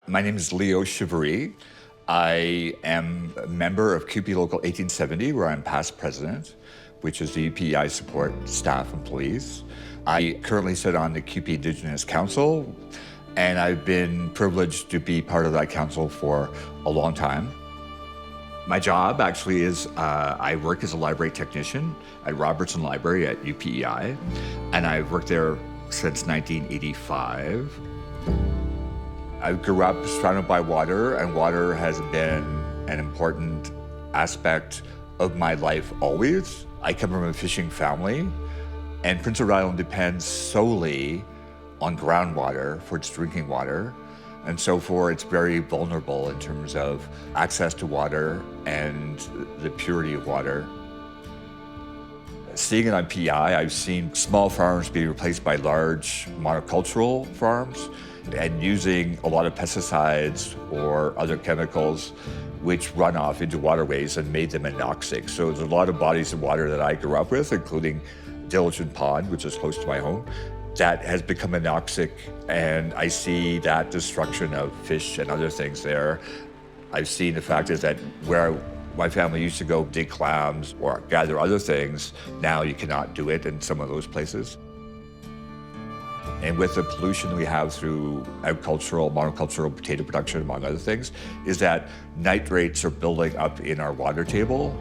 My name is Leo Cheverie. I am a member of CUPE Local 1870, where I'm past president, which is the P.E.I. support staff employees. I currently sit on the CUPE Indigenous Council, and I've been privileged to be part of that council for a long time. My job actually is I work as a library technician at Robertson Library at UPEI, and I've worked there since 1985. I grew up surrounded by water, and water has been an important aspect of my life always. I come from a fishing family, and Prince Edward Island depends solely on groundwater for its drinking water. And so it's very vulnerable in terms of access to water and the purity of water. Seeing it on P.E.I., I've seen small farms be replaced by large monocultural farms and using a lot of pesticides or other chemicals which run off into waterways and made them anoxic. So there's a lot of bodies of water that I grew up with, including Diligent Pond, which is close to my home, that has become anoxic, and I see that destruction of fish and other things there. I've seen the fact is that where my family used to go dig clams or gather other things, now you cannot do it in some of those places. And with the pollution we have through agricultural, monocultural potato production, among other things, is that nitrates are building up in our water table.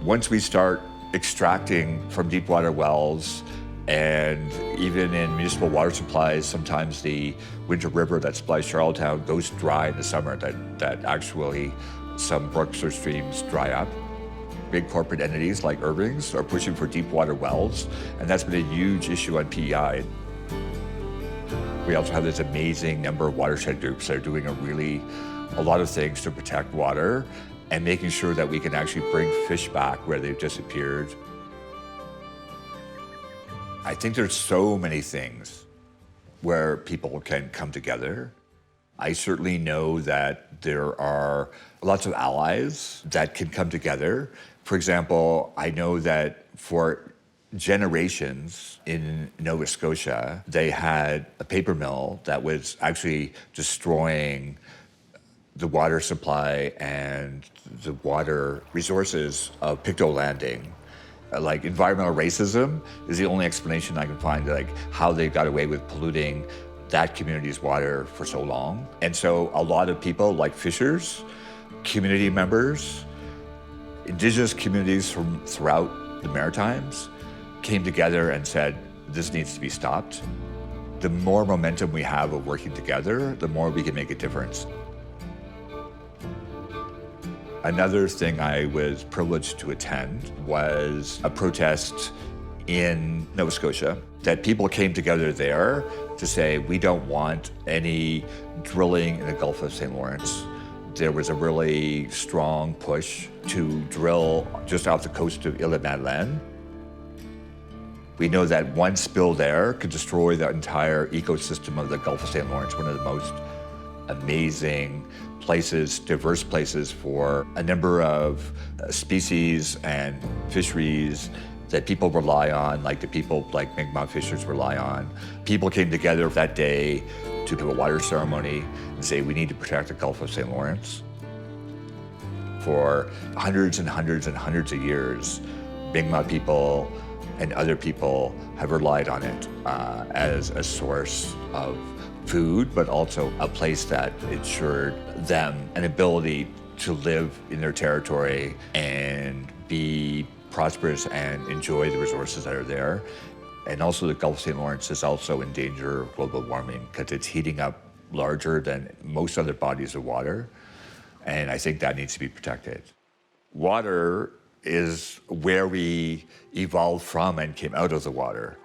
Once we start extracting from deep water wells, and even in municipal water supplies, sometimes the winter river that supplies Charlottetown goes dry in the summer, that actually some brooks or streams dry up. Big corporate entities like Irving's are pushing for deep water wells, and that's been a huge issue on P.E.I. We also have this amazing number of watershed groups that are doing a lot of things to protect water and making sure that we can actually bring fish back where they've disappeared. I think there's so many things where people can come together. I certainly know that there are lots of allies that can come together. For example, I know that for generations in Nova Scotia, they had a paper mill that was actually destroying the water supply and the water resources of Pictou Landing. Like environmental racism is the only explanation I can find, like how they got away with polluting that community's water for so long. And so a lot of people like fishers, community members, Indigenous communities from throughout the Maritimes came together and said, this needs to be stopped. The more momentum we have of working together, the more we can make a difference. Another thing I was privileged to attend was a protest in Nova Scotia that people came together there to say, we don't want any drilling in the Gulf of St. Lawrence. There was a really strong push to drill just off the coast of Île-et-Madeleine. We know that one spill there could destroy the entire ecosystem of the Gulf of St. Lawrence, one of the most amazing places, diverse places for a number of species and fisheries that people rely on, like the people like Mi'kmaq fishers rely on. People came together that day to have a water ceremony and say, we need to protect the Gulf of St. Lawrence. For hundreds and hundreds and hundreds of years, Mi'kmaq people and other people have relied on it as a source of food, but also a place that ensured them an ability to live in their territory and be prosperous and enjoy the resources that are there. And also the Gulf of St. Lawrence is also in danger of global warming because it's heating up larger than most other bodies of water. And I think that needs to be protected. Water is where we evolved from and came out of the water.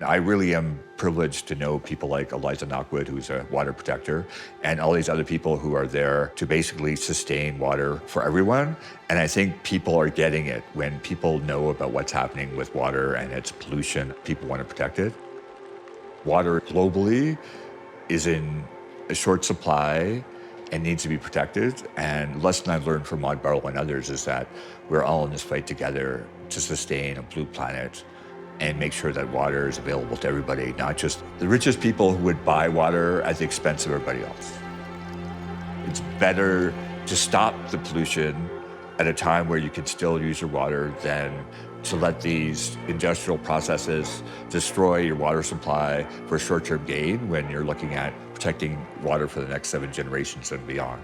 I really am privileged to know people like Eliza Knockwood, who's a water protector, and all these other people who are there to basically sustain water for everyone. And I think people are getting it. When people know about what's happening with water and its pollution, people want to protect it. Water globally is in a short supply and needs to be protected. And the lesson I've learned from Maud Barlow and others is that we're all in this fight together to sustain a blue planet and make sure that water is available to everybody, not just the richest people who would buy water at the expense of everybody else. It's better to stop the pollution at a time where you can still use your water than to let these industrial processes destroy your water supply for short-term gain when you're looking at protecting water for the next 7 generations and beyond.